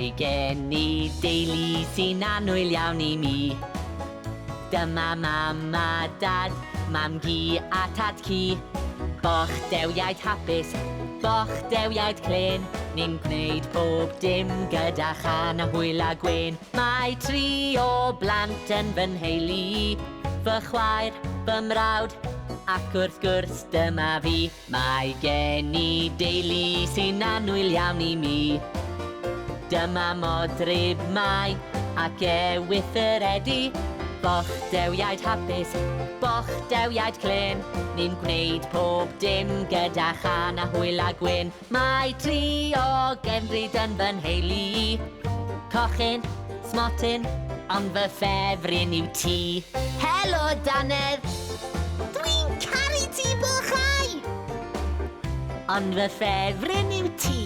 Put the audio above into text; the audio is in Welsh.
Mae gen i deulu sy'n annwyl iawn i mi. Dyma mam a dad, mam gi a tad ci. Boch dewiaid hapus, boch dewiaid clen. Ni'n gwneud bob dim gyda chan a hwyl a gwyn. Mae 3 o blant yn fy nheulu, fy chwaer, fy mrawd, ac wrth gwrs dyma fi. Mae gen i deulu sy'n annwyl iawn i mi. Dyma Modryb Mai ac Ewythyredu. Boch dewiaid hapus, boch dewiaid clen. Ni'n gwneud pob dim gyda chan a hwyl a gwyn. Mae 3 o gefnryd yn fy nheulu, cochyn, smotyn, ond fy ffefryn yw ti. Helo, Dannedd! Dwi'n caru ti, Bochau! Ond fy ffefryn yw ti.